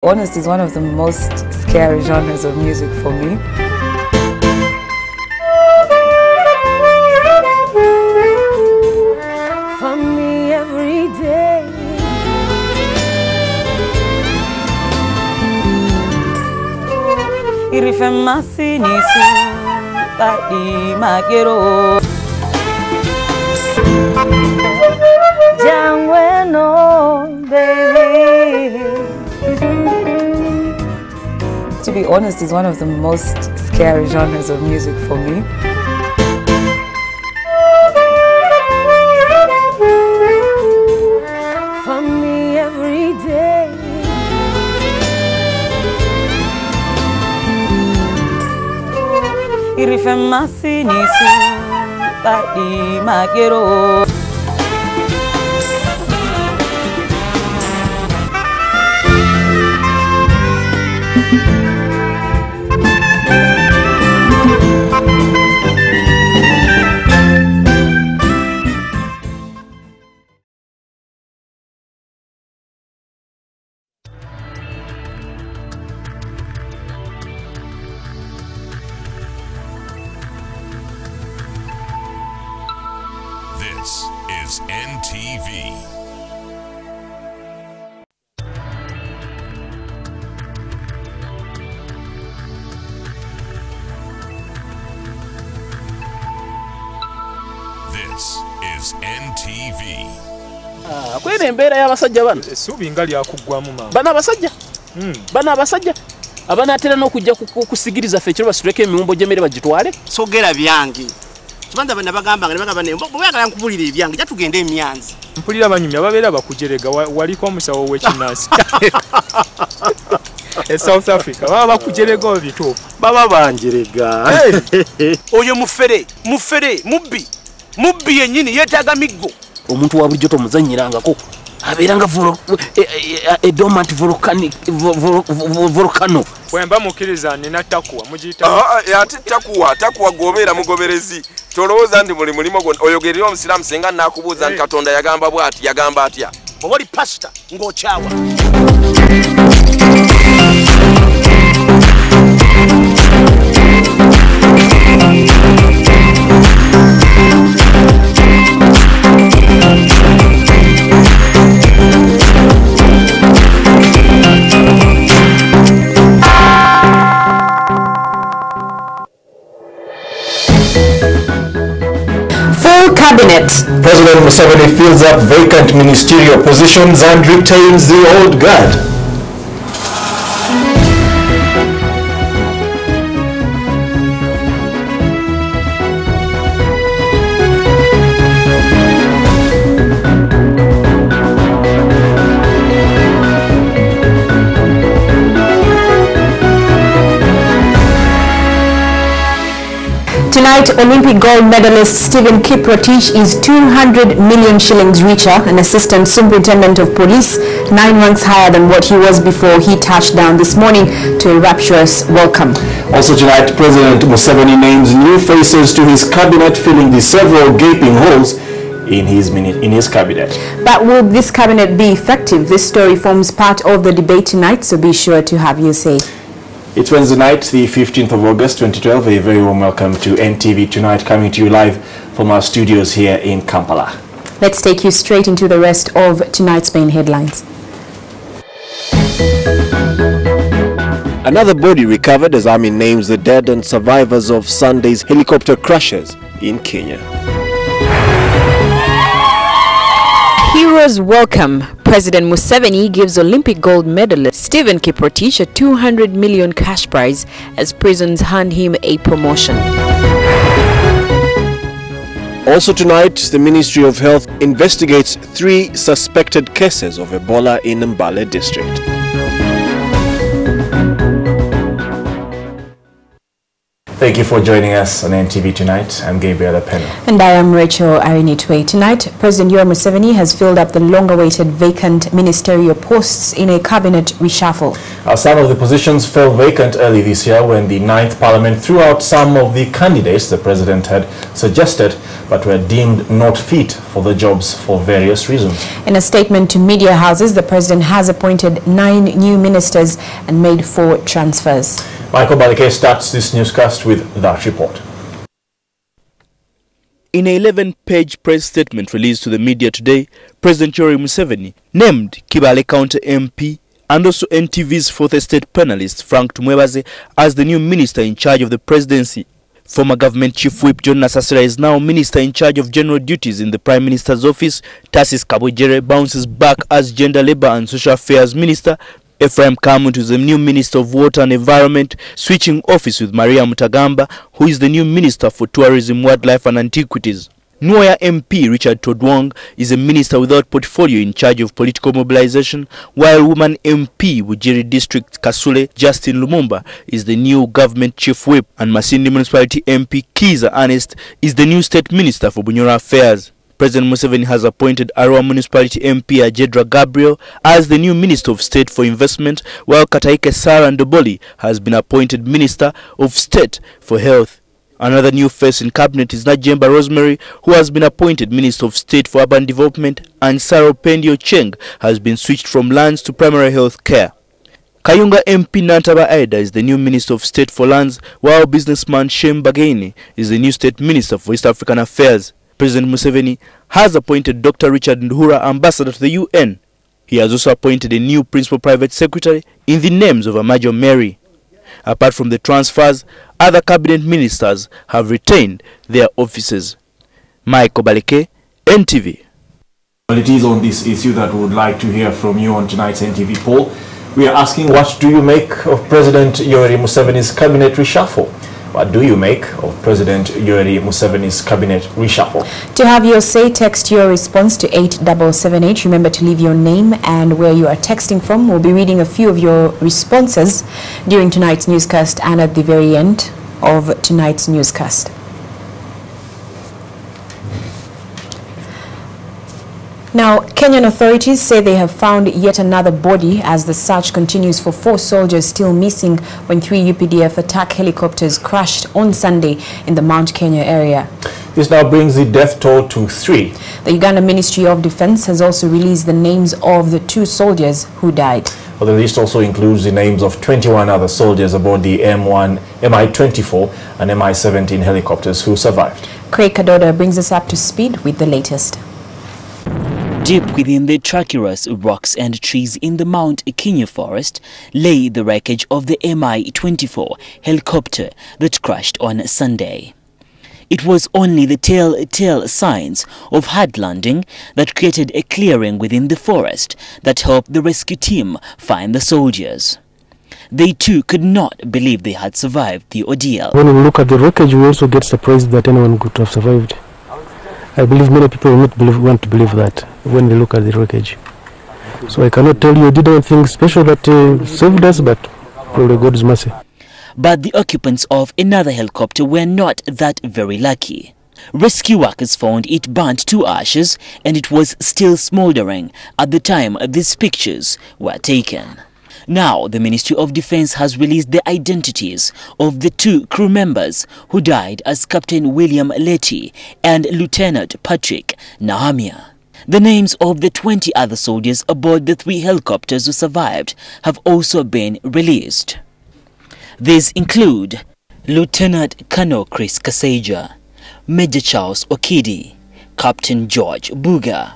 Honest is one of the most scary genres of music for me. For me every day. Irifemasi nisu tadi magero. Jangweno, baby. To be honest, is one of the most scary genres of music for me. For me every day. Irifemasi nisu tadi magero. This is NTV. This is NTV. Kwene embeera y'abasajja bano essuubi nga lyakugwamu maama. bano abasajja bano abasajja abanaatera n'okujja kusigiriza ffe ekiro basituleko emiwumbo gy'emmere bagitwale sogera byange kibanza bana bagamba nga bagamba ne bwagala nkubulira ebyange jatugenda emyanzi mpulira banyumya babeera bakujerega waliko omusawo w'ekinansi e South Africa baba bakujerega obituufu baba banjerega oyo mufere mubbi yennyini yeetaaga miggo omuntu wa bulijjo tomuzannyirangako abeeranga dormant volcano bwemba mukkiriza nina takuwa mugiyita ate takuwa gobeera mugoberezi tolowooza ndi muli mulimo gwonna oyogerera omusiraamu senga naakubuuza nti Katonda yagamba bw'ati yagamba atya oba oli pasita ng'okyawa Cabinet. President Museveni fills up vacant ministerial positions and retains the old guard. Tonight, Olympic gold medalist Stephen Kiprotich is 200 million shillings richer, an assistant superintendent of police, 9 ranks higher than what he was before he touched down this morning to a rapturous welcome. Also tonight, President Museveni names new faces to his cabinet, filling the several gaping holes in his cabinet. But will this cabinet be effective? This story forms part of the debate tonight, so be sure to have your say. It's Wednesday night, the 15th of August 2012. A very warm welcome to NTV Tonight, coming to you live from our studios here in Kampala. Let's take you straight into the rest of tonight's main headlines. Another body recovered as Army names the dead and survivors of Sunday's helicopter crashes in Kenya. Heroes welcome. President Museveni gives Olympic gold medalist Stephen Kiprotich a 200 million cash prize as prisons hand him a promotion. Also tonight, the Ministry of Health investigates 3 suspected cases of Ebola in Mbale district. Thank you for joining us on NTV Tonight. I'm Gabriel Apeno. And I am Rachel Arinitwe. Tonight, President Yoweri Museveni has filled up the long-awaited vacant ministerial posts in a cabinet reshuffle. Some of the positions fell vacant early this year when the 9th Parliament threw out some of the candidates the President had suggested but were deemed not fit for the jobs for various reasons. In a statement to media houses, the President has appointed 9 new ministers and made 4 transfers. Michael Balike starts this newscast with that report. In an 11-page press statement released to the media today, President Yoweri Museveni named Kibale County MP and also NTV's 4th Estate panelist Frank Tumwebaze as the new minister in charge of the presidency. Former government chief whip John Nasasira is now minister in charge of general duties in the Prime Minister's office. Tarsis Kabojere bounces back as gender, labour and social affairs minister. Ephraim Kamuntu is the new Minister of Water and Environment, switching office with Maria Mutagamba, who is the new Minister for Tourism, Wildlife and Antiquities. Nuoya MP Richard Todwong is a minister without portfolio in charge of political mobilization, while woman MP Wujiri District Kasule Justin Lumumba is the new government chief whip, and Masindi Municipality MP Kiza Ernest is the new state minister for Bunyoro Affairs. President Museveni has appointed Arua Municipality MP Ajedra Gabriel as the new Minister of State for Investment, while Kataike Sarah Ndoboli has been appointed Minister of State for Health. Another new face in cabinet is Najemba Rosemary, who has been appointed Minister of State for Urban Development, and Sarah Pendio Cheng has been switched from lands to primary health care. Kayunga MP Nantaba Aida is the new Minister of State for Lands, while businessman Shem Bagaini is the new State Minister for East African Affairs. President Museveni has appointed Dr. Richard Nduhura ambassador to the UN. He has also appointed a new principal private secretary in the names of Amajo Mary. Apart from the transfers, other cabinet ministers have retained their offices. Michael Balike, NTV. Well, it is on this issue that we would like to hear from you on tonight's NTV poll. We are asking, what do you make of President Yoweri Museveni's cabinet reshuffle? What do you make of President Yoweri Museveni's cabinet reshuffle? To have your say, text your response to 8778. Remember to leave your name and where you are texting from. We'll be reading a few of your responses during tonight's newscast and at the very end of tonight's newscast. Now, Kenyan authorities say they have found yet another body as the search continues for 4 soldiers still missing when 3 UPDF attack helicopters crashed on Sunday in the Mount Kenya area. This now brings the death toll to 3. The Uganda Ministry of Defense has also released the names of the 2 soldiers who died. Well, the list also includes the names of 21 other soldiers aboard the Mi-24 and Mi-17 helicopters who survived. Craig Kadoda brings us up to speed with the latest. Deep within the treacherous rocks and trees in the Mount Kenya forest lay the wreckage of the Mi-24 helicopter that crashed on Sunday. It was only the telltale signs of hard landing that created a clearing within the forest that helped the rescue team find the soldiers. They too could not believe they had survived the ordeal. When we look at the wreckage, we also get surprised that anyone could have survived. I believe many people will not want to believe that when they look at the wreckage. So I cannot tell you I did anything special that saved us, but probably God's mercy. But the occupants of another helicopter were not that very lucky. Rescue workers found it burnt to ashes and it was still smoldering at the time these pictures were taken. Now, the Ministry of Defense has released the identities of the 2 crew members who died as Captain William Letty and Lieutenant Patrick Nahamia. The names of the 20 other soldiers aboard the 3 helicopters who survived have also been released. These include Lieutenant Colonel Chris Kaseja, Major Charles Okidi, Captain George Buga,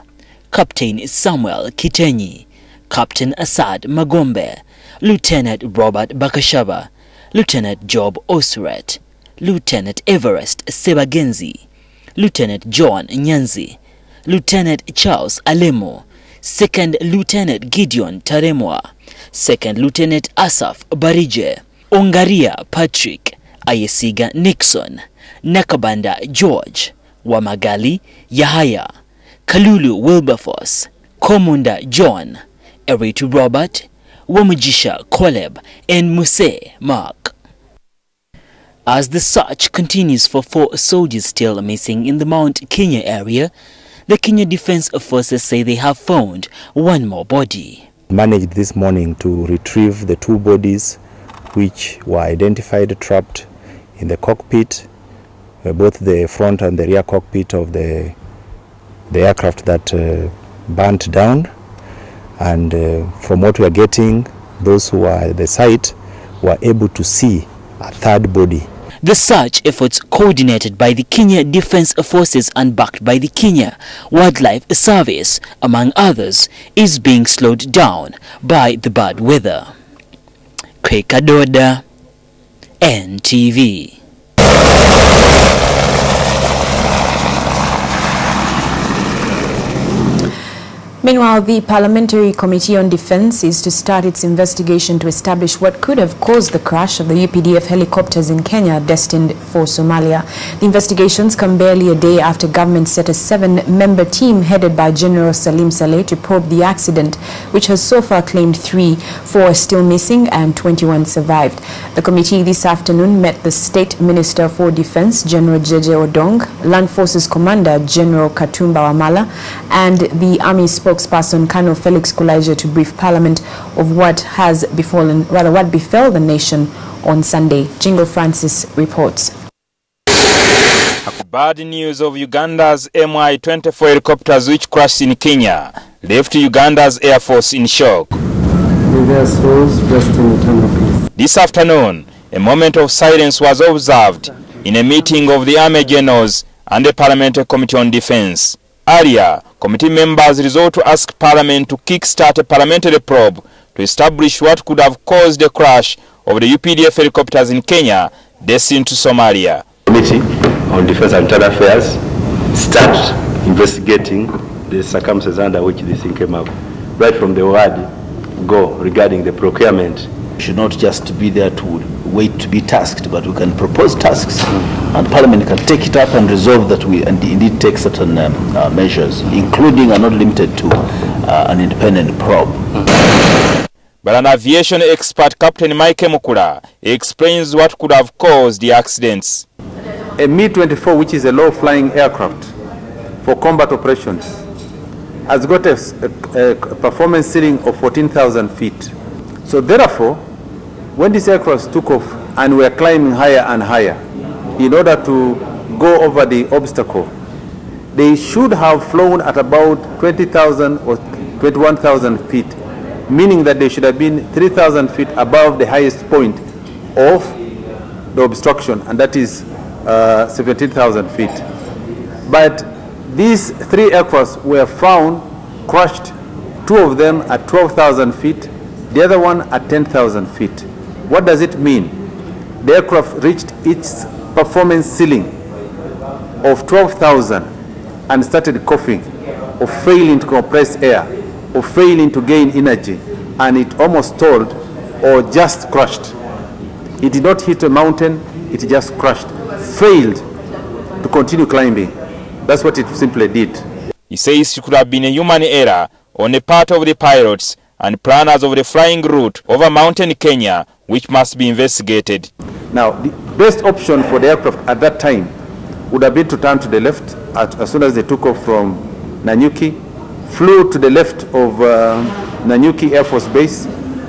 Captain Samuel Kitenyi, Captain Assad Magombe, Lieutenant Robert Bakashaba, Lieutenant Job Osret, Lieutenant Everest Sebagenzi, Lieutenant John Nyanzi, Lieutenant Charles Alemo, Second Lieutenant Gideon Taremwa, Second Lieutenant Asaf Barije, Ongaria Patrick, Ayesiga Nixon, Nakabanda George, Wamagali Yahaya, Kalulu Wilberforce, Komunda John, Eritu Robert, Wamujisha Koleb, and Muse Mark. As the search continues for 4 soldiers still missing in the Mount Kenya area, the Kenya Defence Forces say they have found 1 more body. Managed this morning to retrieve the 2 bodies which were identified trapped in the cockpit, both the front and the rear cockpit of the aircraft that burnt down. And from what we are getting, those who are at the site were able to see a 3rd body. The search efforts, coordinated by the Kenya Defence Forces and backed by the Kenya Wildlife Service, among others, is being slowed down by the bad weather. Kwekadoda, NTV. Meanwhile, the Parliamentary Committee on Defence is to start its investigation to establish what could have caused the crash of the UPDF helicopters in Kenya destined for Somalia. The investigations come barely a day after government set a 7-member team headed by General Salim Saleh to probe the accident, which has so far claimed 3, 4 are still missing and 21 survived. The committee this afternoon met the State Minister for Defence, General Jeje Odong, Land Forces Commander, General Katumba Wamala, and the Army spokesperson Colonel Felix Kulaija to brief Parliament of what befell the nation on Sunday. Jingle Francis reports. Bad news of Uganda's Mi-24 helicopters which crashed in Kenya left Uganda's Air Force in shock. This afternoon, a moment of silence was observed in a meeting of the Army Generals and the Parliamentary Committee on Defence. Earlier, committee members resolved to ask Parliament to kick-start a parliamentary probe to establish what could have caused the crash of the UPDF helicopters in Kenya destined to Somalia. Committee on Defence and Internal Affairs start investigating the circumstances under which this thing came up. Right from the word go regarding the procurement. We should not just be there to wait to be tasked, but we can propose tasks, and Parliament can take it up and resolve that we indeed take certain measures, including and not limited to an independent probe. But an aviation expert, Captain Mike Mukula, explains what could have caused the accidents. A Mi-24, which is a low-flying aircraft for combat operations, has got a performance ceiling of 14,000 feet. So therefore, when these aircrafts took off and were climbing higher and higher in order to go over the obstacle, they should have flown at about 20,000 or 21,000 feet, meaning that they should have been 3,000 feet above the highest point of the obstruction, and that is 17,000 feet. But these 3 aircrafts were found crushed, 2 of them at 12,000 feet, the other one at 10,000 feet. What does it mean? The aircraft reached its performance ceiling of 12,000 and started coughing, or failing to compress air, or failing to gain energy, and it almost stalled or just crashed. It did not hit a mountain, it just crashed, failed to continue climbing. That's what it simply did. He says it could have been a human error on the part of the pilots and planners of the flying route over mountain Kenya, which must be investigated. Now, the best option for the aircraft at that time would have been to turn to the left as soon as they took off from Nanyuki, flew to the left of Nanyuki Air Force Base,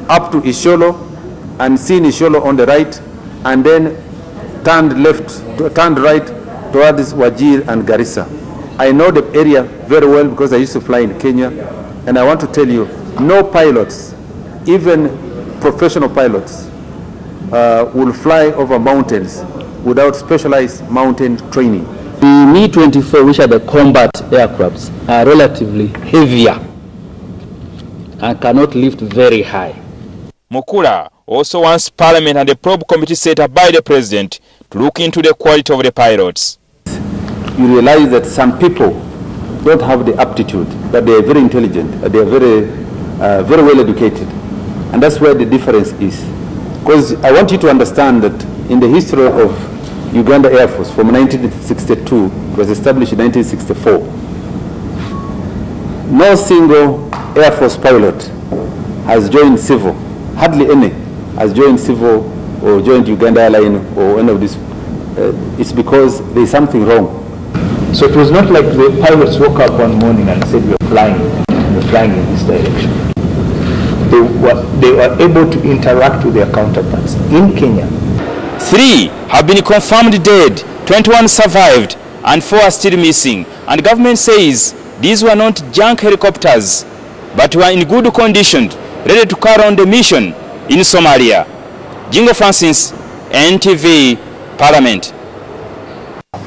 up to Isholo, and seen Isholo on the right, and then turned right towards Wajir and Garissa. I know the area very well because I used to fly in Kenya, and I want to tell you, no pilots, even professional pilots, will fly over mountains without specialized mountain training. The Mi-24, which are the combat aircrafts, are relatively heavier and cannot lift very high. Mukula also wants Parliament and the probe committee set up by the President to look into the quality of the pilots. You realize that some people don't have the aptitude, that they are very intelligent, that they are very well educated. And that's where the difference is. Because I want you to understand that in the history of Uganda Air Force from 1962, it was established in 1964, no single Air Force pilot has joined civil, hardly any has joined civil or joined Uganda Airline or any of this, it's because there's something wrong. So it was not like the pilots woke up one morning and said we're flying in this direction. They were able to interact with their counterparts in Kenya. 3 have been confirmed dead, 21 survived, and 4 are still missing. And the government says these were not junk helicopters, but were in good condition, ready to carry on the mission in Somalia. Jingo Francis, NTV, Parliament.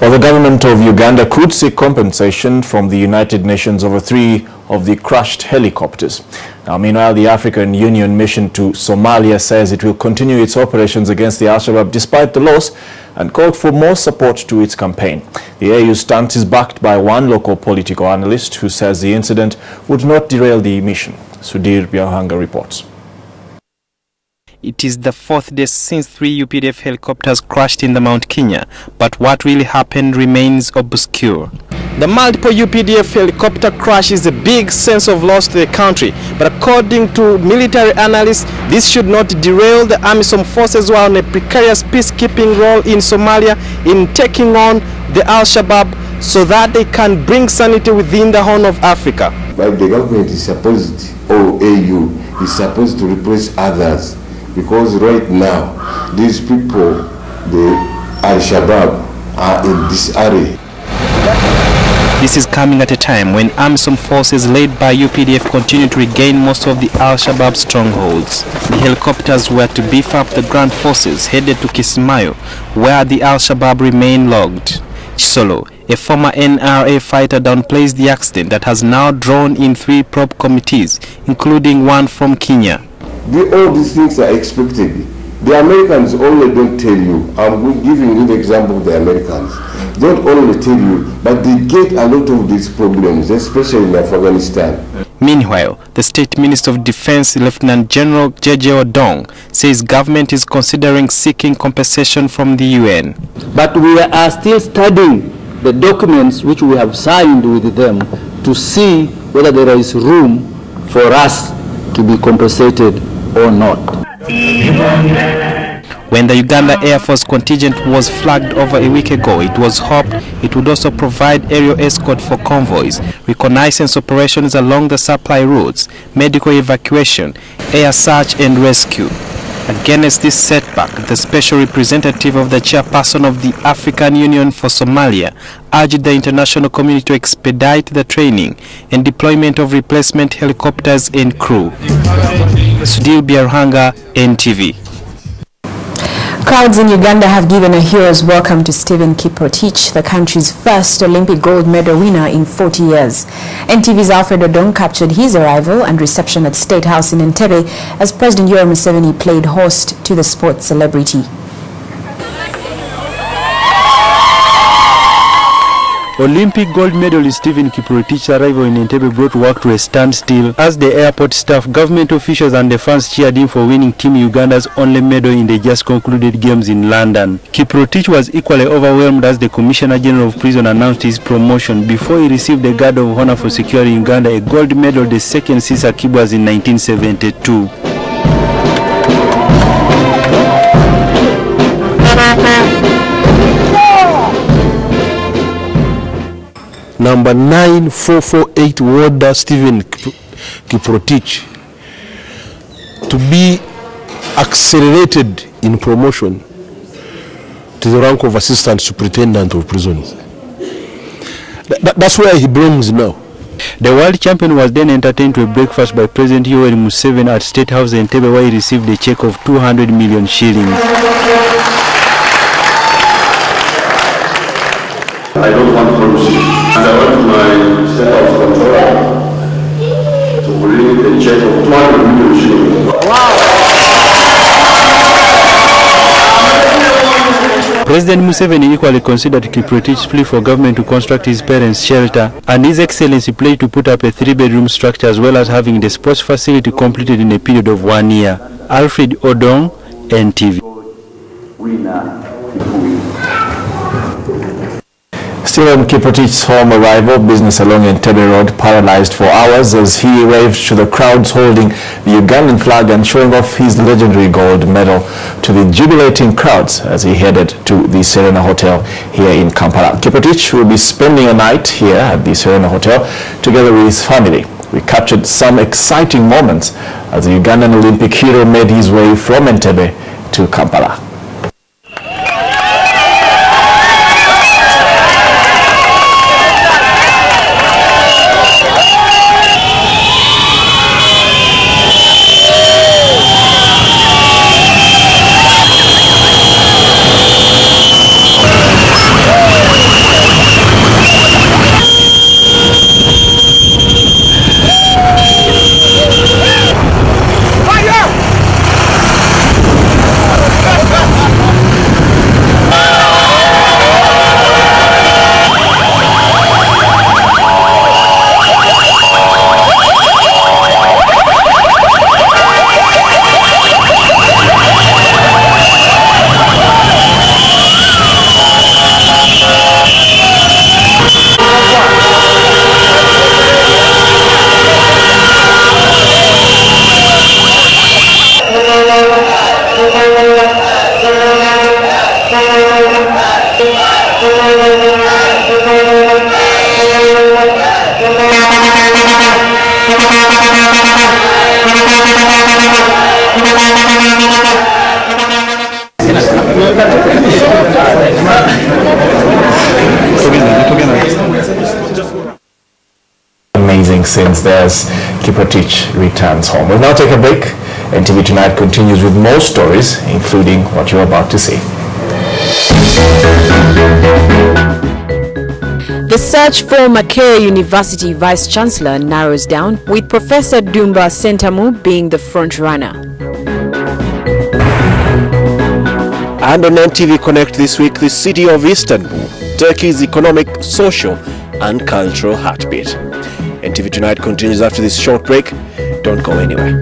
Well, the government of Uganda could seek compensation from the United Nations over 3 of the crashed helicopters. Now, meanwhile, the African Union mission to Somalia says it will continue its operations against the Al-Shabaab despite the loss and called for more support to its campaign. The AU stance is backed by one local political analyst who says the incident would not derail the mission. Sudhir Biahanga reports. It is the 4th day since 3 UPDF helicopters crashed in the Mount Kenya, but what really happened remains obscure. The multiple UPDF helicopter crash is a big sense of loss to the country, but according to military analysts, this should not derail the AMISOM forces who are on a precarious peacekeeping role in Somalia in taking on the Al-Shabaab so that they can bring sanity within the Horn of Africa. But the government is supposed, or AU, is supposed to replace others. Because right now, these people, the Al-Shabaab, are in disarray. This is coming at a time when AMISOM forces led by UPDF continue to regain most of the Al-Shabaab strongholds. The helicopters were to beef up the ground forces headed to Kismayo, where the Al-Shabaab remain logged. Chisolo, a former NRA fighter, downplays the accident that has now drawn in 3 probe committees, including one from Kenya. All these things are expected. The Americans only don't tell you. I'm giving you the example of the Americans. Don't only tell you, but they get a lot of these problems, especially in Afghanistan. Meanwhile, the State Minister of Defense, Lieutenant General J.J. Odong, says government is considering seeking compensation from the UN. But we are still studying the documents which we have signed with them to see whether there is room for us to be compensated or not. When the Uganda Air Force contingent was flagged over a week ago, it was hoped it would also provide aerial escort for convoys, reconnaissance operations along the supply routes, medical evacuation, air search and rescue. Against this setback, the special representative of the chairperson of the African Union for Somalia urged the international community to expedite the training and deployment of replacement helicopters and crew. Sudhir Biahanga, NTV. Crowds in Uganda have given a hero's welcome to Stephen Kiprotich, the country's first Olympic gold medal winner in 40 years. NTV's Alfred Odong captured his arrival and reception at State House in Entebbe as President Yoweri Museveni played host to the sports celebrity. Olympic gold medalist Stephen Kiprotich's arrival in Entebbe brought work to a standstill as the airport staff, government officials and the fans cheered him for winning Team Uganda's only medal in the just concluded games in London. Kiprotich was equally overwhelmed as the Commissioner General of Prison announced his promotion before he received the Guard of Honor for securing Uganda a gold medal, the second since Akiba's in 1972. Number 9448 warder Stephen Kiprotich to be accelerated in promotion to the rank of Assistant Superintendent of Prisons. That's where he belongs now. The world champion was then entertained to a breakfast by President Yoweri Museveni at State House in Entebbe, where he received a check of 200 million shillings. I don't want corruption, and I want my State House controller to bring a check of 200 million shillings. President Museveni equally considered Kiprotich's plea for government to construct his parents' shelter, and His Excellency pledged to put up a 3-bedroom structure as well as having the sports facility completed in a period of 1 year. Alfred Odong, NTV. Still on Kiprotich home arrival, business along Ntv Road paralyzed for hours as he waved to the crowds holding the Ugandan flag and showing off his legendary gold medal to the jubilating crowds as he headed to the Serena Hotel here in Kampala. Kiprotich will be spending a night here at the Serena Hotel together with his family. We captured some exciting moments as the Ugandan Olympic hero made his way from Entebbe to Kampala. Amazing scenes there's Kiprotich returns home. We'll now take a break. Ntv Tonight continues with more stories, including what you're about to see. The search for Makerere University Vice-Chancellor narrows down, with Professor Dumba Sentamu being the front-runner. And on NTV Connect this week, the city of Istanbul, Turkey's economic, social and cultural heartbeat. NTV Tonight continues after this short break. Don't go anywhere.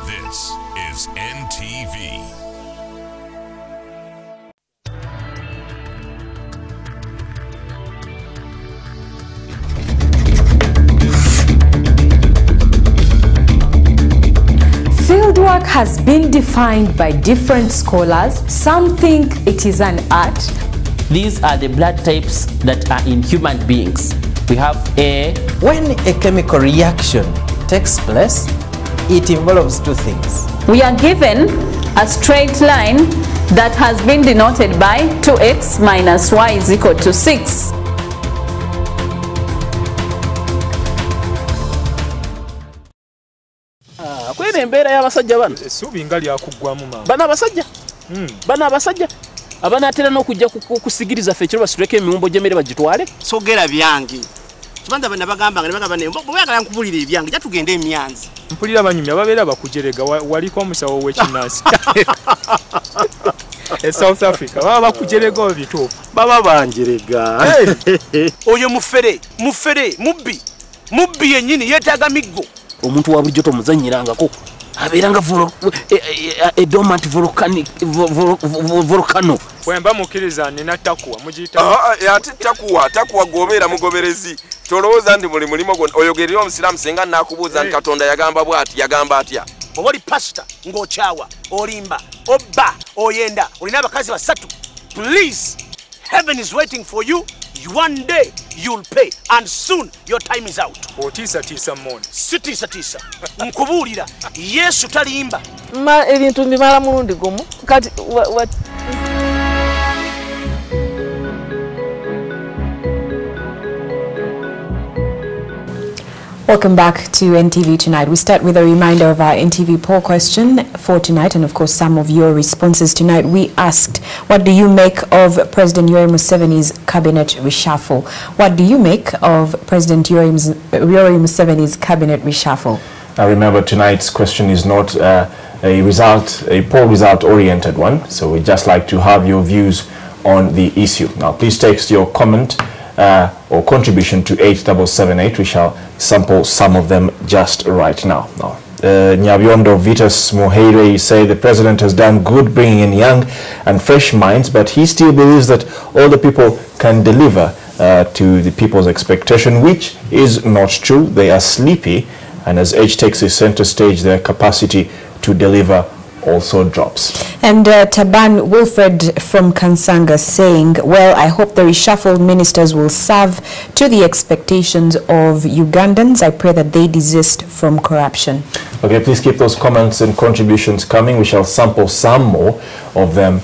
This is NTV. Fieldwork has been defined by different scholars. Some think it is an art. These are the blood types that are in human beings. We have A. When a chemical reaction takes place, it involves two things. We are given a straight line that has been denoted by 2x minus y is equal to 6. Kwene embeera y'abasajja bano essuubi nga lyakugwamu maama bano abasajja abanaatera n'okujja kusigiriza ffe ekiro basituleko emiwumbo gy'emmere bagitwale sogera byange kibanda bana bagamba nga nebagamba ne bweyagala nkubulira ebyange jatugenda emyanzi mpulira abanyumya ababeera bakujerega waliko omusawo w'ekinansi e South Africa baba bakujerega ebituufu baba banjerega oyo mufere mubbi yennyini yeetaaga miggo omuntu wa bulijjo tomuzannyirangako abeeranga dormant volcano bwemba mukkiriza nina takuwa mugiyita ate takuwa gobeera mugoberezi tolowooza nti muli mulimo gwonna oyogerera omusiraamu senga naakubuuza nti katonda yagamba atya oba oli pasita ng'okyawa olimba obba oyenda olina abakazi basatu please heaven is waiting for you One day you'll pay, and soon your time is out. Otisa mon. Sitisa. Nkubulira, Yesu talimba. Ma ebintu mbimala mulundi gumu. Kati what? Welcome back to NTV Tonight. We start with a reminder of our NTV poll question for tonight, and of course some of your responses tonight. We asked, what do you make of President Yoweri Museveni's cabinet reshuffle? What do you make of President Yoweri Museveni's cabinet reshuffle? Now remember, tonight's question is not a poll result oriented one, so we'd just like to have your views on the issue. Now please text your comment or contribution to 8778. We shall sample some of them just right now. Nyabiondo Vitas Moheire say the president has done good bringing in young and fresh minds, but he still believes that all the people can deliver to the people's expectation, which is not true. They are sleepy, and as age takes the center stage, their capacity to deliver also drops. And Taban Wilfred from Kansanga saying, well, I hope the reshuffled ministers will serve to the expectations of Ugandans. I pray that they desist from corruption. Okay, please keep those comments and contributions coming. We shall sample some more of them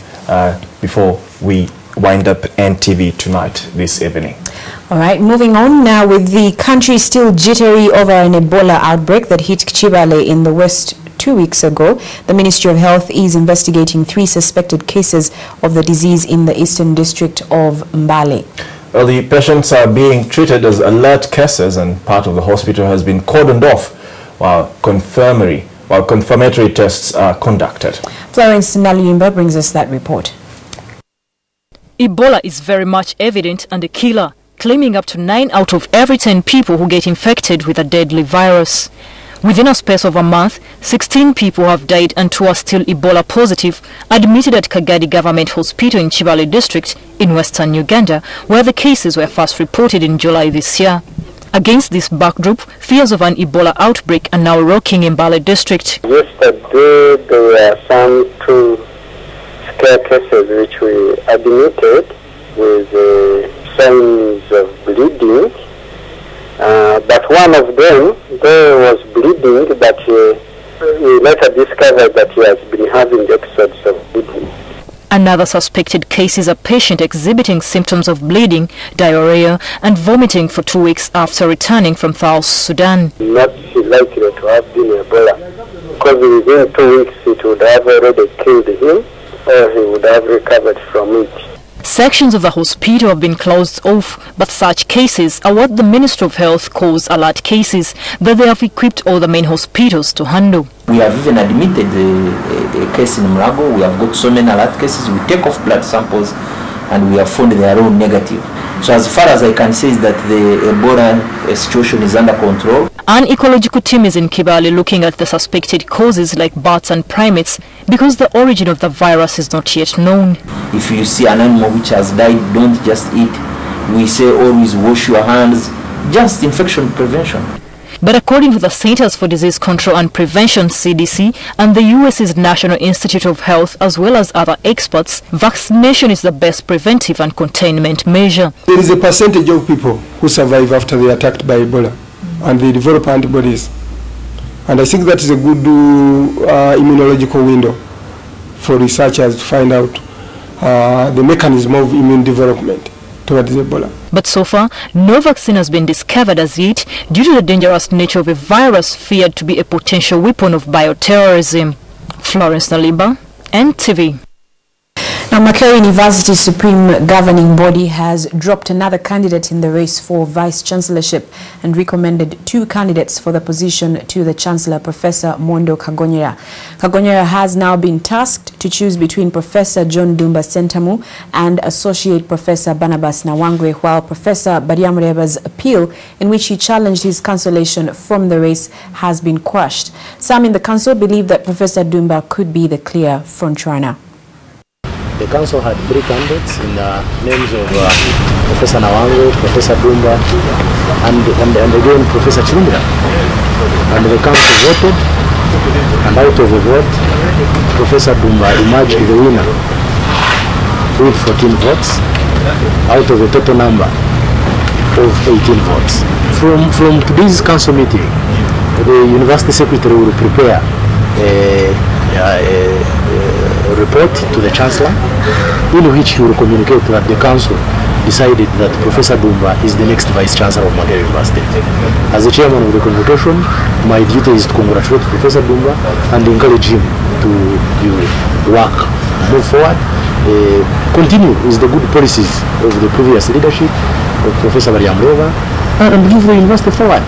before we wind up NTV Tonight this evening. All right, moving on now, with the country still jittery over an Ebola outbreak that hit Chibale in the west 2 weeks ago, the Ministry of Health is investigating 3 suspected cases of the disease in the eastern district of Mbale. Well, the patients are being treated as alert cases, and part of the hospital has been cordoned off while confirmatory tests are conducted. Florence Naluyimba brings us that report. Ebola is very much evident and a killer, claiming up to 9 out of every 10 people who get infected with a deadly virus. Within a space of a month, 16 people have died and 2 are still Ebola positive, admitted at Kagadi Government Hospital in Chibale district in western Uganda, where the cases were first reported in July this year. Against this backdrop, fears of an Ebola outbreak are now rocking in Mbale district. Yesterday, there were some 2 scare cases which we admitted with signs of bleeding. But one of them, there was bleeding, but we later discovered that he has been having episodes of bleeding. Another suspected case is a patient exhibiting symptoms of bleeding, diarrhea and vomiting for 2 weeks after returning from South Sudan. Not likely to have been Ebola, because within 2 weeks it would have already killed him, or he would have recovered from it. Sections of the hospital have been closed off, but such cases are what the Ministry of Health calls alert cases that they have equipped all the main hospitals to handle. We have even admitted a case in Mrago. We have got so many alert cases. We take off blood samples and we have found they are all negative. So as far as I can say is that the Ebola situation is under control. An ecological team is in Kibale looking at the suspected causes like bats and primates because the origin of the virus is not yet known. If you see an animal which has died, don't just eat. We say always wash your hands, just infection prevention. But according to the Centers for Disease Control and Prevention (CDC) and the US's National Institute of Health, as well as other experts, vaccination is the best preventive and containment measure. There is a percentage of people who survive after they are attacked by Ebola and they develop antibodies. And I think that is a good immunological window for researchers to find out the mechanism of immune development towards Ebola. But so far, no vaccine has been discovered as yet due to the dangerous nature of a virus feared to be a potential weapon of bioterrorism. Florence Nalimba, NTV. Now, Makerere University's Supreme Governing Body has dropped another candidate in the race for Vice-Chancellorship and recommended 2 candidates for the position to the Chancellor, Professor Mondo Kagonyera. Kagonyera has now been tasked to choose between Professor John Dumba Sentamu and Associate Professor Barnabas Nawangwe, while Professor Bariamureba's appeal, in which he challenged his cancellation from the race, has been quashed. Some in the council believe that Professor Dumba could be the clear frontrunner. The council had 3 candidates in the names of Professor Nawangwe, Professor Dumba, and again Professor Chindra. And the council voted, and out of the vote, Professor Dumba emerged the winner with 14 votes. out of a total number of 18 votes. From today's council meeting, the university secretary will prepare a report to the chancellor, in which he will communicate that the council decided that Professor Dumba is the next vice chancellor of Makerere University. As the chairman of the convocation, my duty is to congratulate Professor Dumba and encourage him to work, move forward, continue with the good policies of the previous leadership of Professor Mariamrova, and move the university forward.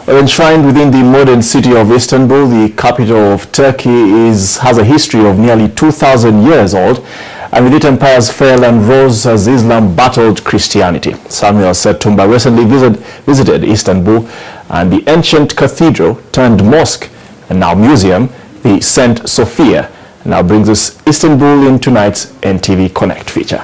Well, enshrined within the modern city of Istanbul, the capital of Turkey has a history of nearly 2,000 years old, and with it empires fell and rose as Islam battled Christianity. Samuel Setumba recently visited Istanbul, and the ancient cathedral turned mosque and now museum, the St. Sophia, now brings us Istanbul in tonight's NTV Connect feature.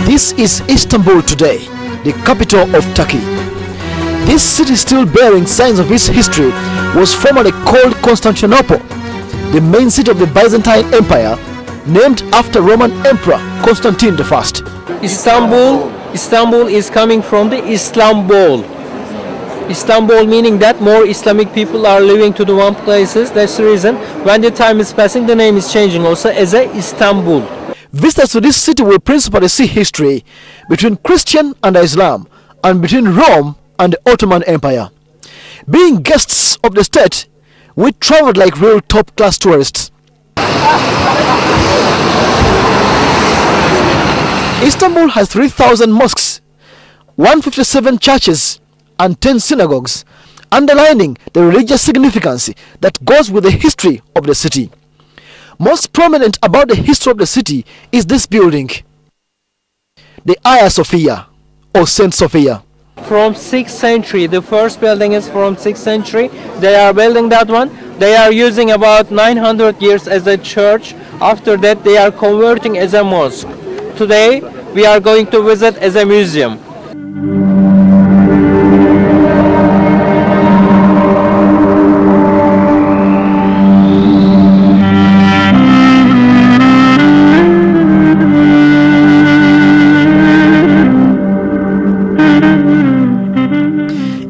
This is Istanbul today, the capital of Turkey. This city, still bearing signs of its history, was formerly called Constantinople, the main city of the Byzantine Empire, named after Roman Emperor Constantine I. Istanbul is coming from the Istanbul. Istanbul meaning that more Islamic people are living to the one places. That's the reason when the time is passing, the name is changing also as a Istanbul. Visitors to this city will principally see history between Christian and Islam, and between Rome and the Ottoman Empire. Being guests of the state, we traveled like real top-class tourists. Istanbul has 3,000 mosques, 157 churches, and 10 synagogues, underlining the religious significance that goes with the history of the city. Most prominent about the history of the city is this building, the Hagia Sophia, or St. Sophia. From 6th century, the first building is from 6th century. They are building that one. They are using about 900 years as a church. After that, they are converting as a mosque. Today, we are going to visit as a museum.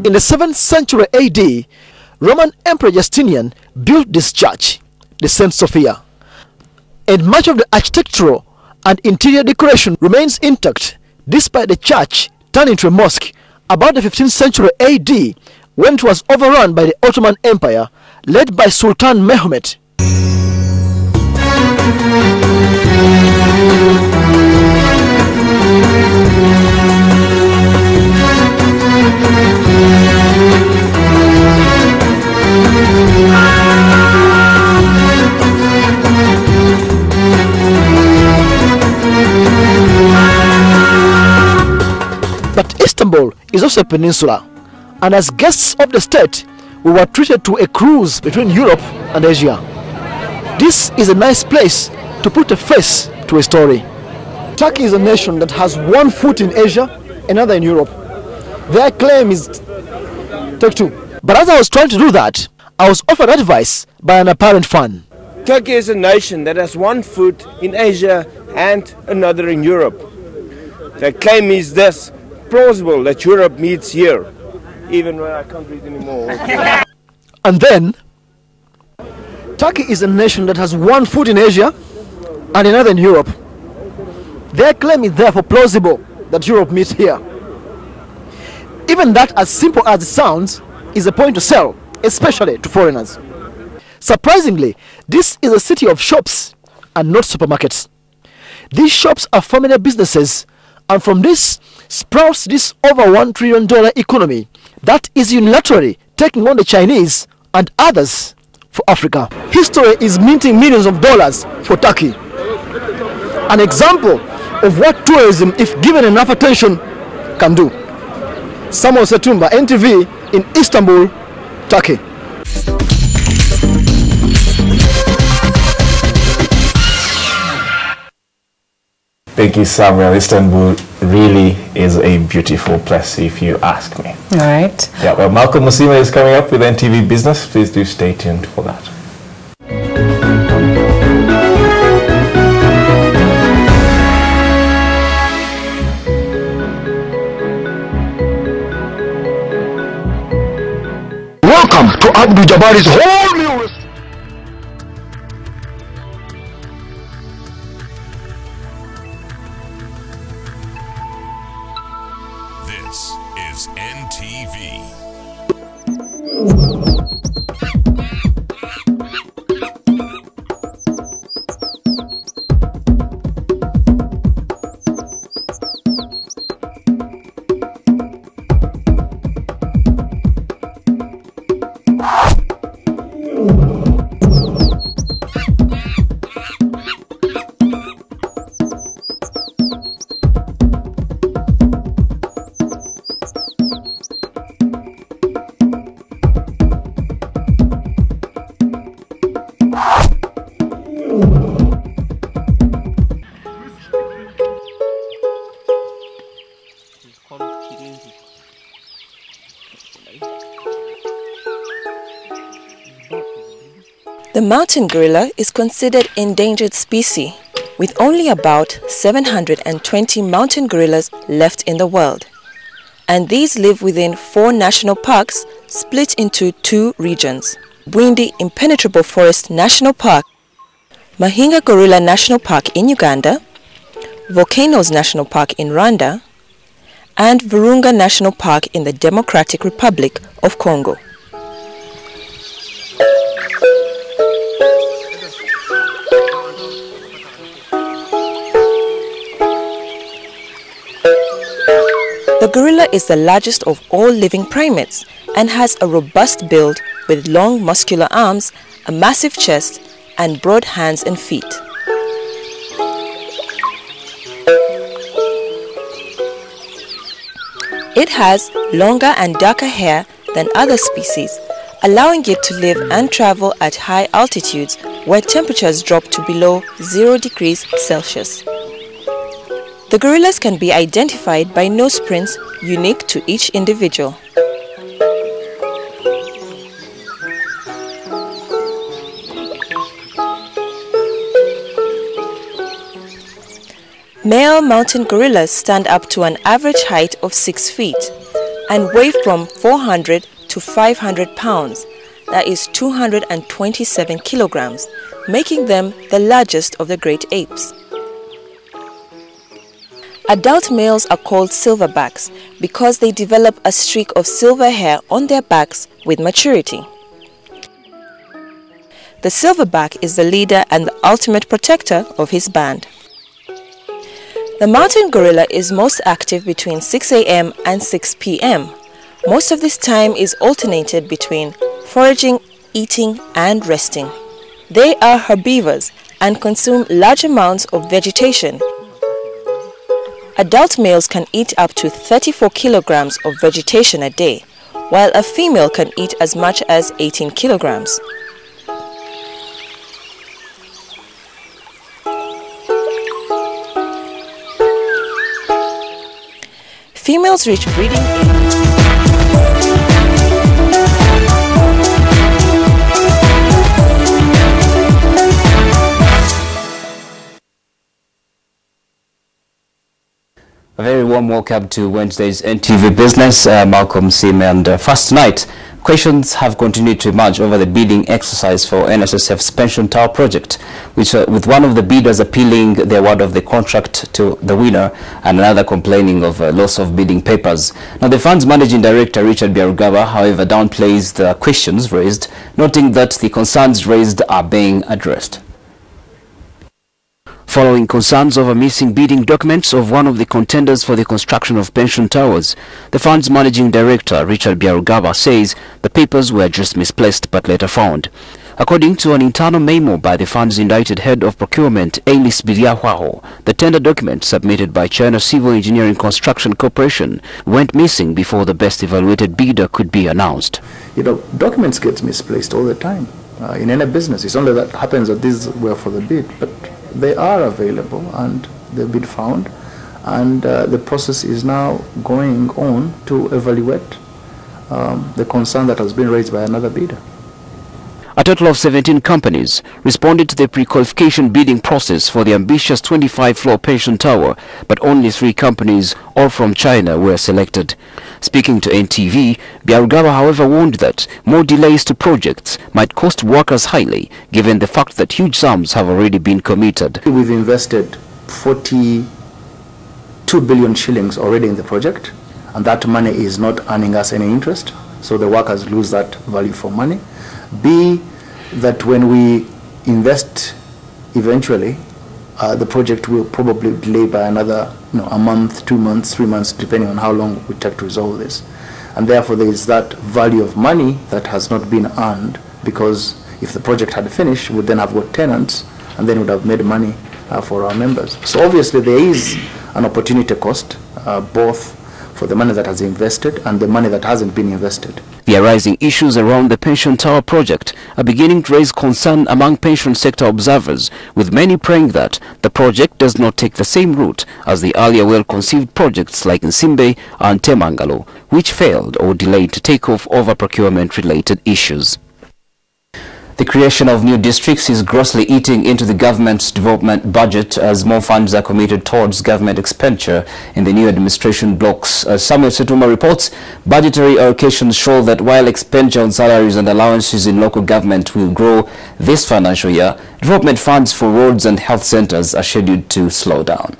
In the 7th century AD, Roman Emperor Justinian built this church, the St. Sophia, and much of the architectural and interior decoration remains intact despite the church turning into a mosque about the 15th century AD, when it was overrun by the Ottoman Empire led by Sultan Mehmed. But Istanbul is also a peninsula, and as guests of the state, we were treated to a cruise between Europe and Asia. This is a nice place to put a face to a story. Turkey is a nation that has one foot in Asia, another in Europe. Their claim is take two. But as I was trying to do that, I was offered advice by an apparent fan. Turkey is a nation that has one foot in Asia and another in Europe. Their claim is this: plausible that Europe meets here, even when I can't read anymore. And then, Turkey is a nation that has one foot in Asia and another in Europe. Their claim is therefore plausible that Europe meets here. Even that, as simple as it sounds, is a point to sell, especially to foreigners. Surprisingly, this is a city of shops and not supermarkets. These shops are family businesses, and from this sprouts this over $1 trillion economy that is unilaterally taking on the Chinese and others for Africa. History is minting millions of dollars for Turkey. An example of what tourism, if given enough attention, can do. Samuel Setumba, NTV in Istanbul, Turkey. Thank you, Samuel. Istanbul really is a beautiful place, if you ask me. All right. Yeah, well, Malcolm Musima is coming up with NTV Business. Please do stay tuned for that. Welcome to Abdul Jabbar's whole meal. This is NTV. The mountain gorilla is considered endangered species, with only about 720 mountain gorillas left in the world. And these live within 4 national parks split into 2 regions: Bwindi Impenetrable Forest National Park, Mahinga Gorilla National Park in Uganda, Volcanoes National Park in Rwanda, and Virunga National Park in the Democratic Republic of Congo. The gorilla is the largest of all living primates and has a robust build with long muscular arms, a massive chest, and broad hands and feet. It has longer and darker hair than other species, allowing it to live and travel at high altitudes where temperatures drop to below 0 degrees Celsius. The gorillas can be identified by nose prints unique to each individual. Male mountain gorillas stand up to an average height of 6 feet and weigh from 400 to 500 pounds, that is 227 kilograms, making them the largest of the great apes. Adult males are called silverbacks because they develop a streak of silver hair on their backs with maturity. The silverback is the leader and the ultimate protector of his band. The mountain gorilla is most active between 6 a.m. and 6 p.m. Most of this time is alternated between foraging, eating, and resting. They are herbivores and consume large amounts of vegetation. Adult males can eat up to 34 kilograms of vegetation a day, while a female can eat as much as 18 kilograms. Females reach breeding age. A very warm welcome to Wednesday's NTV Business. Malcolm Sim, and first tonight, questions have continued to emerge over the bidding exercise for NSSF's pension tower project, which with one of the bidders appealing the award of the contract to the winner and another complaining of loss of bidding papers. Now, the fund's managing director, Richard Byarugaba, however, downplays the questions raised, noting that the concerns raised are being addressed. Following concerns over missing bidding documents of one of the contenders for the construction of pension towers, the fund's managing director, Richard Byarugaba, says the papers were just misplaced but later found. According to an internal memo by the fund's indicted head of procurement, Ailis Biliahwaho, the tender document submitted by China Civil Engineering Construction Corporation went missing before the best evaluated bidder could be announced. You know, documents get misplaced all the time in any business. It's only that happens that these were for the bid, but they are available, and they've been found, and the process is now going on to evaluate the concern that has been raised by another bidder. A total of 17 companies responded to the pre-qualification bidding process for the ambitious 25-floor pension tower, but only 3 companies, all from China, were selected. Speaking to NTV, Byarugaba, however, warned that more delays to projects might cost workers highly, given the fact that huge sums have already been committed. We've invested 42 billion shillings already in the project, and that money is not earning us any interest, so the workers lose that value for money. B, that when we invest eventually, the project will probably delay by another a month, 2 months, 3 months, depending on how long we take to resolve this. And therefore there is that value of money that has not been earned, because if the project had finished, we would then have got tenants and then would have made money for our members. So obviously there is an opportunity cost, both for the money that has invested and the money that hasn't been invested. The arising issues around the pension tower project are beginning to raise concern among pension sector observers, with many praying that the project does not take the same route as the earlier well-conceived projects like Nsimbe and Temangalo, which failed or delayed to take off over procurement-related issues. The creation of new districts is grossly eating into the government's development budget as more funds are committed towards government expenditure in the new administration blocks. As Samuel Setuma reports, budgetary allocations show that while expenditure on salaries and allowances in local government will grow this financial year, development funds for roads and health centers are scheduled to slow down.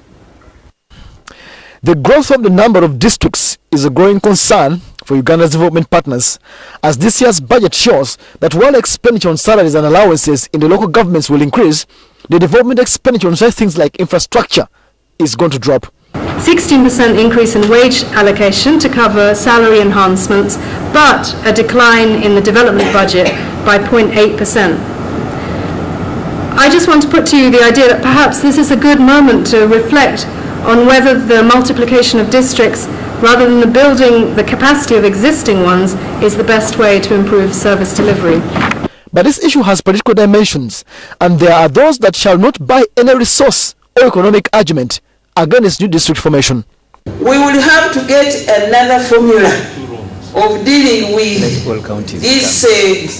The growth of the number of districts is a growing concern for Uganda's development partners, as this year's budget shows that while expenditure on salaries and allowances in the local governments will increase, the development expenditure on such things like infrastructure is going to drop. 16% increase in wage allocation to cover salary enhancements, but a decline in the development budget by 0.8%. I just want to put to you the idea that perhaps this is a good moment to reflect on whether the multiplication of districts, rather than the building the capacity of existing ones, is the best way to improve service delivery. But this issue has political dimensions, and there are those that shall not buy any resource or economic argument against new district formation. We will have to get another formula of dealing with this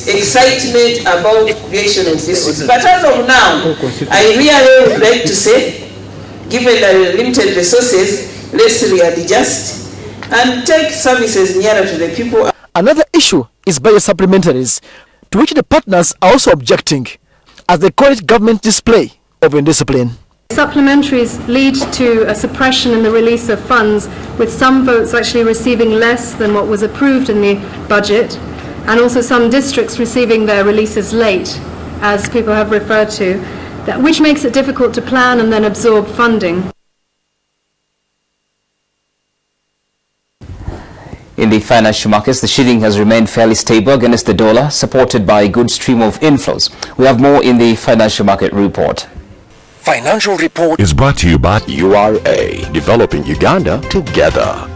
excitement about creation of districts. But as of now, I really would like to say, given the limited resources, let's readjust and take services nearer to the people. Another issue is budget supplementaries, to which the partners are also objecting, as they call it government display of indiscipline. Supplementaries lead to a suppression in the release of funds, with some votes actually receiving less than what was approved in the budget, and also some districts receiving their releases late, as people have referred to, which makes it difficult to plan and then absorb funding. In the financial markets, the shilling has remained fairly stable against the dollar, supported by a good stream of inflows. We have more in the financial market report. Financial Report is brought to you by URA, developing Uganda together.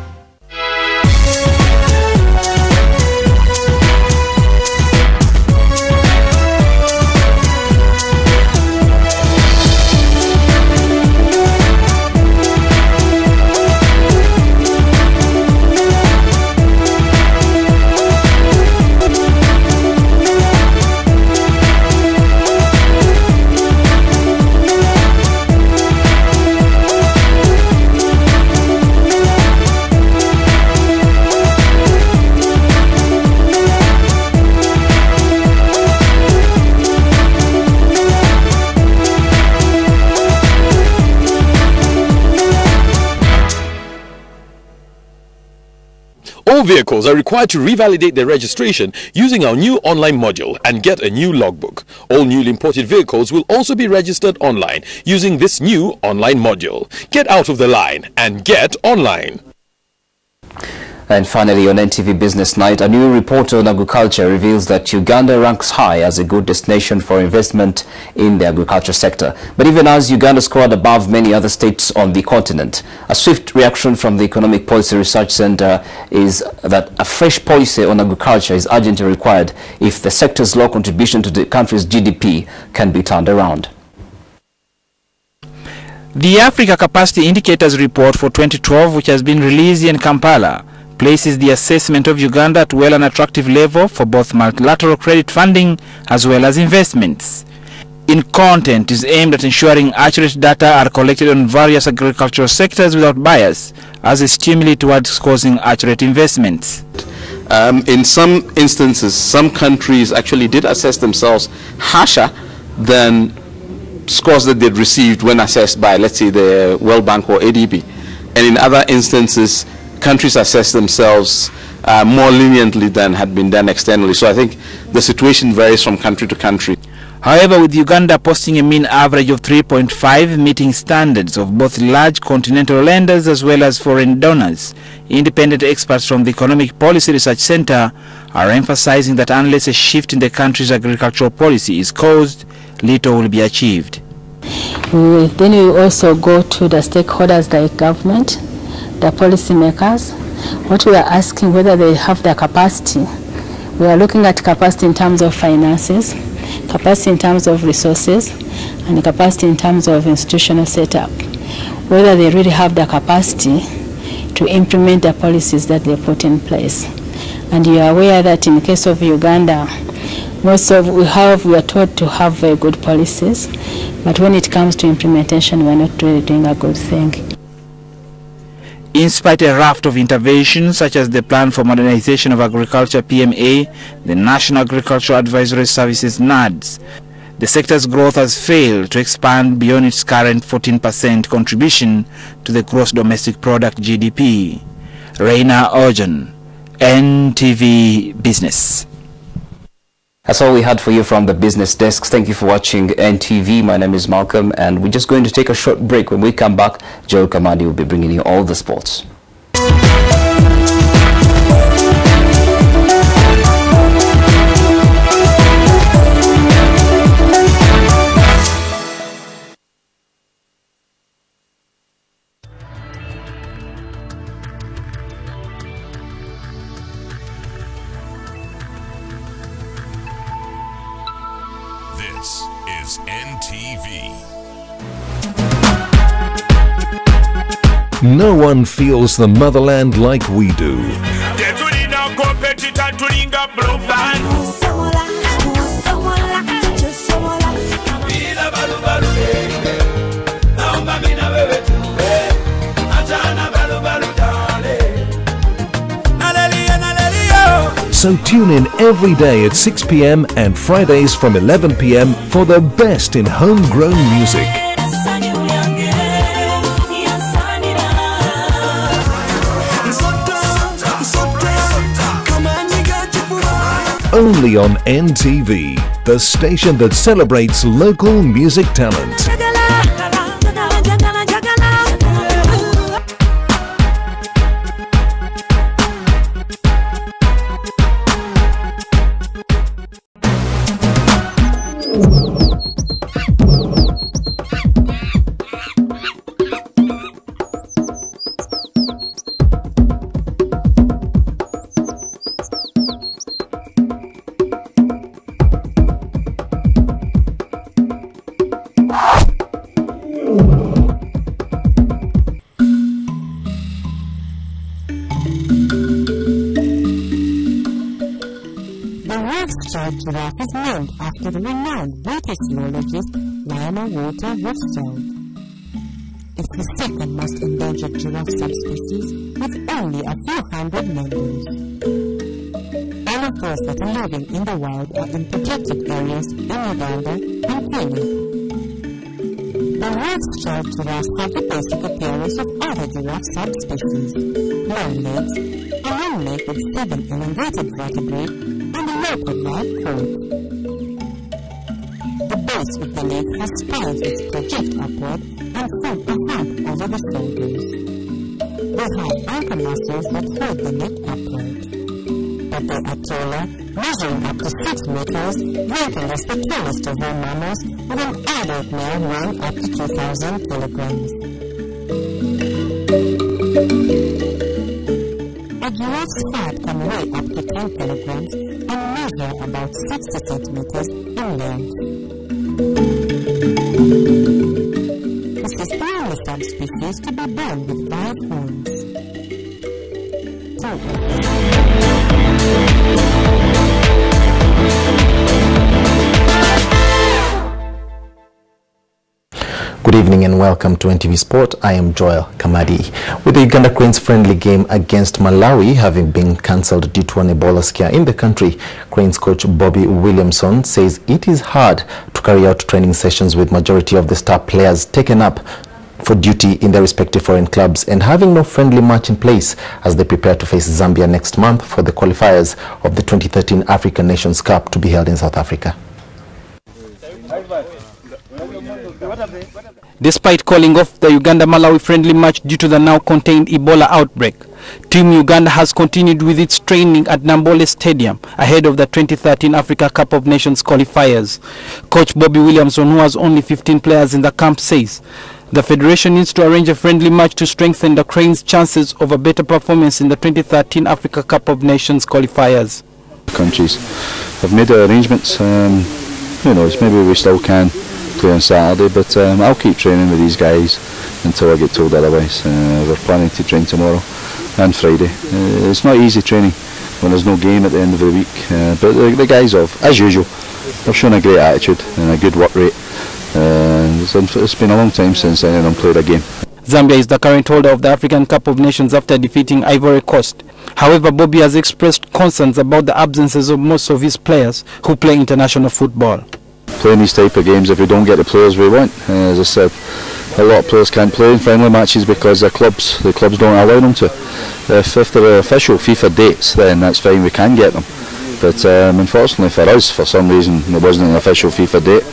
All vehicles are required to revalidate their registration using our new online module and get a new logbook. All newly imported vehicles will also be registered online using this new online module. Get out of the line and get online. And finally, on NTV Business Night, a new report on agriculture reveals that Uganda ranks high as a good destination for investment in the agriculture sector. But even as Uganda scored above many other states on the continent, a swift reaction from the Economic Policy Research Center is that a fresh policy on agriculture is urgently required if the sector's low contribution to the country's GDP can be turned around. The Africa Capacity Indicators Report for 2012, which has been released in Kampala, places the assessment of Uganda at well and attractive level for both multilateral credit funding as well as investments. In content is aimed at ensuring accurate data are collected on various agricultural sectors without bias, as a stimuli towards causing accurate investments. In some instances, some countries actually did assess themselves harsher than scores that they'd received when assessed by, let's say, the World Bank or ADB. And in other instances, countries assess themselves more leniently than had been done externally. So I think the situation varies from country to country. However, with Uganda posting a mean average of 3.5, meeting standards of both large continental lenders as well as foreign donors, independent experts from the Economic Policy Research Center are emphasizing that unless a shift in the country's agricultural policy is caused, little will be achieved. Then we also go to the stakeholders like government, the policymakers. What we are asking, whether they have the capacity. We are looking at capacity in terms of finances, capacity in terms of resources, and capacity in terms of institutional setup. Whether they really have the capacity to implement the policies that they put in place. And you are aware that in the case of Uganda, we are taught to have very good policies, but when it comes to implementation, we are not really doing a good thing. In spite of a raft of interventions such as the Plan for Modernization of Agriculture PMA, the National Agricultural Advisory Services NADS, the sector's growth has failed to expand beyond its current 14% contribution to the gross domestic product GDP. Reina Ojan, NTV Business. That's all we had for you from the business desks. Thank you for watching NTV. My name is Malcolm, and we're just going to take a short break. When we come back, Joel Kamadi will be bringing you all the sports. This is NTV. No one feels the motherland like we do. So tune in every day at 6 p.m. and Fridays from 11 p.m. for the best in homegrown music. Only on NTV, the station that celebrates local music talent. Giraffe is named after the renowned British zoologist Lionel Walter Rothschild. It's the second most endangered giraffe subspecies with only a few hundred members. All of those that are living in the wild are in protected areas in Uganda and Kenya. The Rothschild giraffes have the basic appearance of other giraffe subspecies: long legs, a long neck with 7 elongated vertebrae, and a leopard-like coat. The base of the leg has spines which project upward and form a hump over the shoulders. They have ankle muscles that hold the neck upright. But they are taller, measuring up to 6 meters, ranking as the tallest of all mammals, with an adult male weighing up to 2,000 kilograms. A giraffe's fat can weigh up to 10 kilograms and measure about 60 centimeters in length. This is the only subspecies to be born with 5 horns. Good evening and welcome to NTV Sport. I am Joel Kamadi. With the Uganda Cranes friendly game against Malawi having been cancelled due to an Ebola scare in the country, Cranes coach Bobby Williamson says it is hard to carry out training sessions with majority of the star players taken up for duty in their respective foreign clubs and having no friendly match in place as they prepare to face Zambia next month for the qualifiers of the 2013 African Nations Cup to be held in South Africa. Despite calling off the Uganda-Malawi friendly match due to the now contained Ebola outbreak, Team Uganda has continued with its training at Nambole Stadium ahead of the 2013 Africa Cup of Nations qualifiers. Coach Bobby Williamson, who has only 15 players in the camp, says the federation needs to arrange a friendly match to strengthen the Cranes' chances of a better performance in the 2013 Africa Cup of Nations qualifiers. Countries have made the arrangements. Who knows, maybe we still can play on Saturday, but I'll keep training with these guys until I get told otherwise. We're planning to train tomorrow and Friday. It's not easy training when there's no game at the end of the week, but the guys have, as usual, they've shown a great attitude and a good work rate. It's been a long time since any of them played a game. Zambia is the current holder of the African Cup of Nations after defeating Ivory Coast. However, Bobby has expressed concerns about the absences of most of his players who play international football. Playing these type of games, if we don't get the players we want, as I said, a lot of players can't play in friendly matches because the clubs don't allow them to. If there are official FIFA dates, then that's fine, we can get them. But unfortunately for us, for some reason, there wasn't an official FIFA date,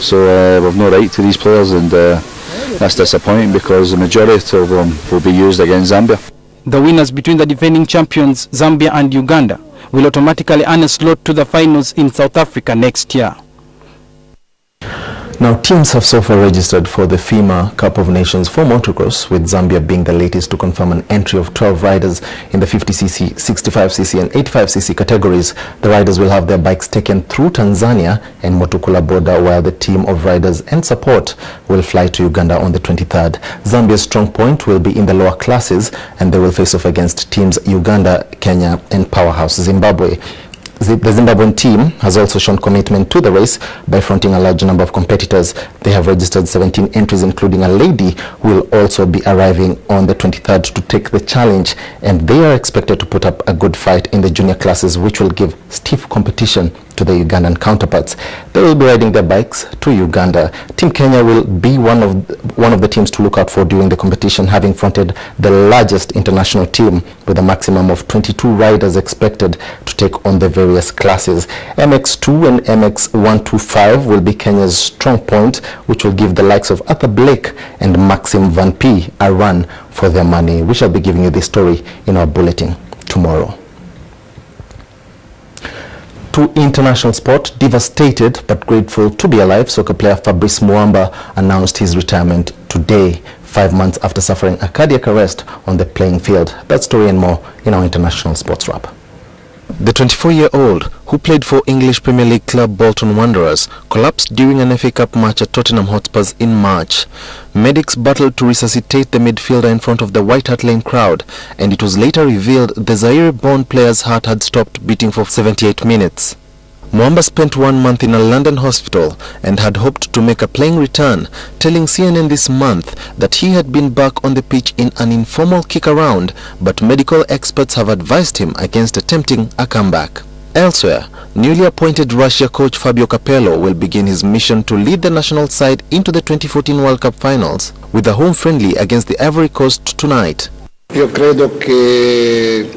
so we've no right to these players, and that's disappointing because the majority of them will be used against Zambia. The winners between the defending champions Zambia and Uganda will automatically earn a slot to the finals in South Africa next year. Now, teams have so far registered for the FIMA Cup of Nations for motocross, with Zambia being the latest to confirm an entry of 12 riders in the 50cc, 65cc and 85cc categories. The riders will have their bikes taken through Tanzania and Motukula border, while the team of riders and support will fly to Uganda on the 23rd. Zambia's strong point will be in the lower classes, and they will face off against teams Uganda, Kenya and powerhouse Zimbabwe. The Zimbabwean team has also shown commitment to the race by fronting a large number of competitors. They have registered 17 entries, including a lady who will also be arriving on the 23rd to take the challenge, and they are expected to put up a good fight in the junior classes, which will give stiff competition to the Ugandan counterparts. They will be riding their bikes to Uganda. Team Kenya will be one of the teams to look out for during the competition, having fronted the largest international team with a maximum of 22 riders expected to take on the various classes. MX2 and MX125 will be Kenya's strong point, which will give the likes of Arthur Blake and Maxim Van P a run for their money. We shall be giving you this story in our bulletin tomorrow. To international sport, devastated but grateful to be alive, soccer player Fabrice Muamba announced his retirement today, 5 months after suffering a cardiac arrest on the playing field. That story and more in our international sports wrap. The 24-year-old, who played for English Premier League club Bolton Wanderers, collapsed during an FA Cup match at Tottenham Hotspurs in March. Medics battled to resuscitate the midfielder in front of the White Hart Lane crowd, and it was later revealed the Zaire-born player's heart had stopped beating for 78 minutes. Muamba spent 1 month in a London hospital and had hoped to make a playing return, telling CNN this month that he had been back on the pitch in an informal kick-around, but medical experts have advised him against attempting a comeback. Elsewhere, newly appointed Russia coach Fabio Capello will begin his mission to lead the national side into the 2014 World Cup finals, with a home friendly against the Ivory Coast tonight. I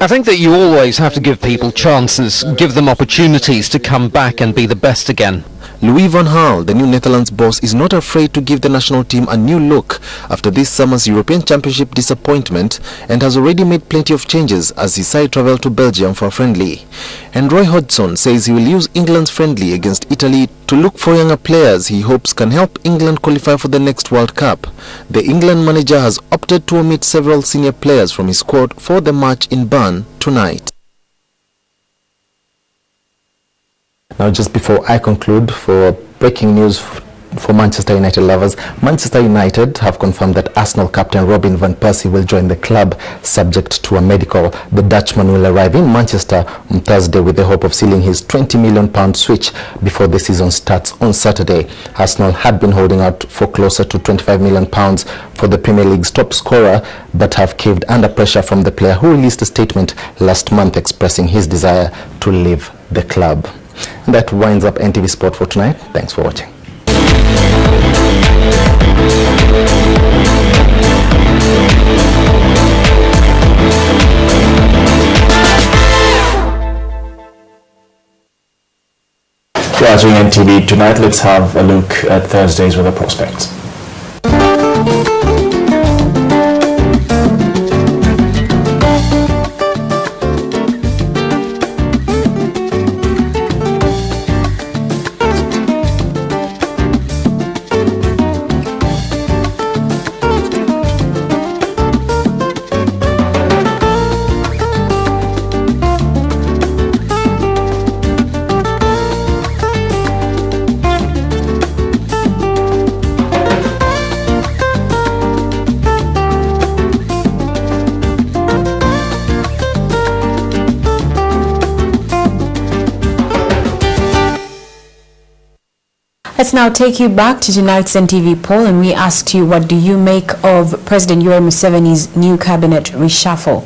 think that you always have to give people chances, give them opportunities to come back and be the best again. Louis van Gaal, the new Netherlands boss, is not afraid to give the national team a new look after this summer's European Championship disappointment, and has already made plenty of changes as his side travel to Belgium for a friendly. And Roy Hodgson says he will use England's friendly against Italy to look for younger players he hopes can help England qualify for the next World Cup. The England manager has opted to omit several senior players from his squad for the match in Bern tonight. Now, just before I conclude, for breaking news for Manchester United lovers. Manchester United have confirmed that Arsenal captain Robin van Persie will join the club subject to a medical. The Dutchman will arrive in Manchester on Thursday with the hope of sealing his £20 million switch before the season starts on Saturday. Arsenal had been holding out for closer to £25 million for the Premier League's top scorer, but have caved under pressure from the player, who released a statement last month expressing his desire to leave the club. And that winds up NTV Sport for tonight. Thanks for watching. Watching NTV Tonight, let's have a look at Thursday's weather prospects. Let's now take you back to tonight's NTV poll, and we asked you, what do you make of President Yoweri Museveni's new cabinet reshuffle?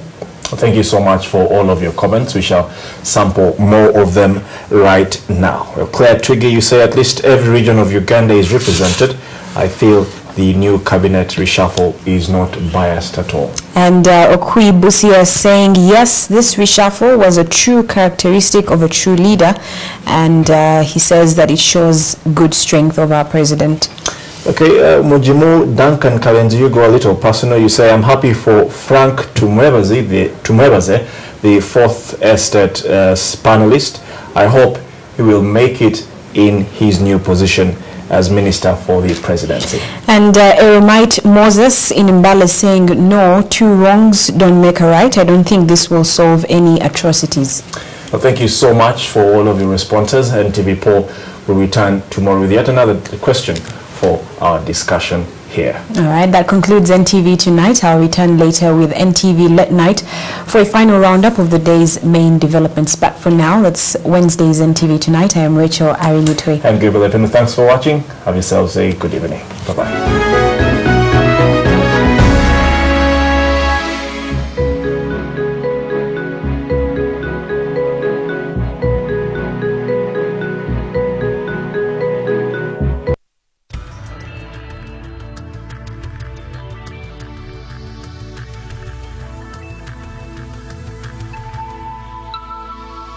Thank you so much for all of your comments. We shall sample more of them right now. Well, Claire Twiggy, you say at least every region of Uganda is represented. I feel the new cabinet reshuffle is not biased at all. And Okui Busia is saying, yes, this reshuffle was a true characteristic of a true leader, and he says that it shows good strength of our president. Okay, Mujimu Duncan Kalenzi, you go a little personal. You say, I'm happy for Frank Tumwebaze, the Fourth Estate panelist. I hope he will make it in his new position as Minister for the Presidency. And Eremite Moses in Mbala saying, no, two wrongs don't make a right. I don't think this will solve any atrocities. Well, thank you so much for all of your responses. And NTV poll will return tomorrow with yet another question for our discussion here. All right, that concludes NTV Tonight. I'll return later with NTV Late Night for a final roundup of the day's main developments. But for now, that's Wednesday's NTV Tonight. I am Rachel Arimutwe. I'm Gabriel Epinu. Thanks for watching. Have yourselves a good evening. Bye-bye.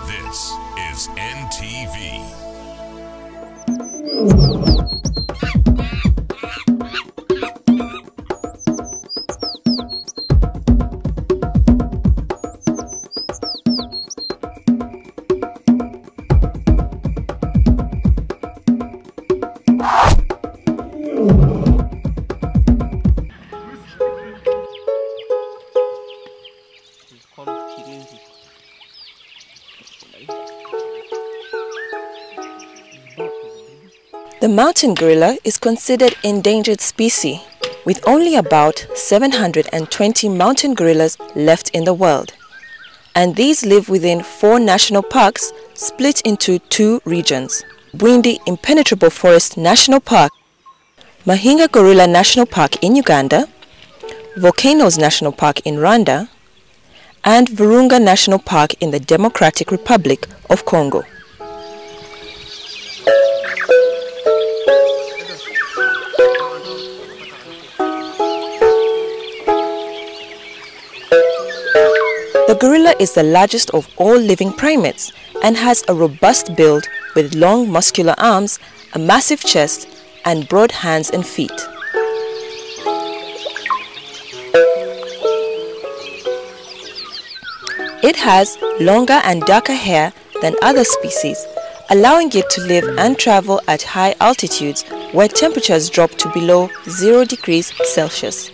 This is NTV. The mountain gorilla is considered endangered species, with only about 720 mountain gorillas left in the world. And these live within 4 national parks split into 2 regions: Bwindi Impenetrable Forest National Park, Mahinga Gorilla National Park in Uganda, Volcanoes National Park in Rwanda, and Virunga National Park in the Democratic Republic of Congo. The gorilla is the largest of all living primates and has a robust build with long muscular arms, a massive chest, and broad hands and feet. It has longer and darker hair than other species, allowing it to live and travel at high altitudes where temperatures drop to below 0 degrees Celsius.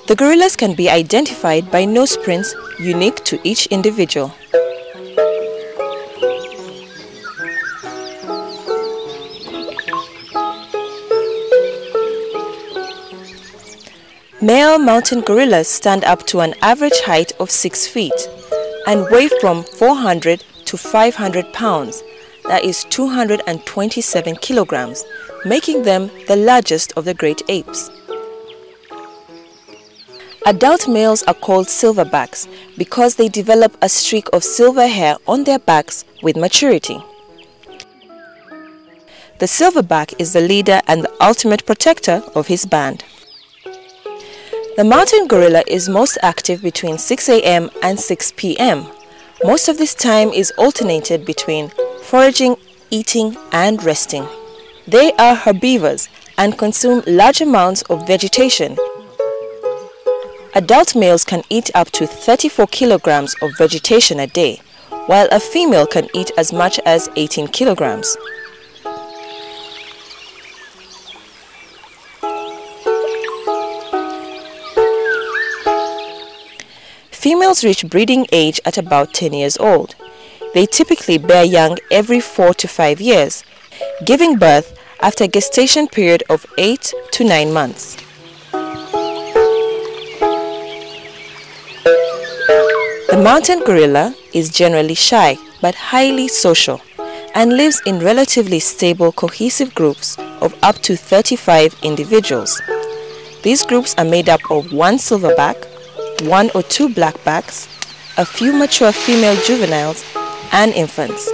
The gorillas can be identified by nose prints unique to each individual. Male mountain gorillas stand up to an average height of 6 feet and weigh from 400 to 500 pounds, that is 227 kilograms, making them the largest of the great apes. Adult males are called silverbacks because they develop a streak of silver hair on their backs with maturity. The silverback is the leader and the ultimate protector of his band. The mountain gorilla is most active between 6 a.m. and 6 p.m. Most of this time is alternated between foraging, eating, and resting. They are herbivores and consume large amounts of vegetation. Adult males can eat up to 34 kilograms of vegetation a day, while a female can eat as much as 18 kilograms. Females reach breeding age at about 10 years old. They typically bear young every 4 to 5 years, giving birth after a gestation period of 8 to 9 months. The mountain gorilla is generally shy but highly social and lives in relatively stable, cohesive groups of up to 35 individuals. These groups are made up of one silverback, 1 or 2 blackbacks, a few mature female juveniles, and infants.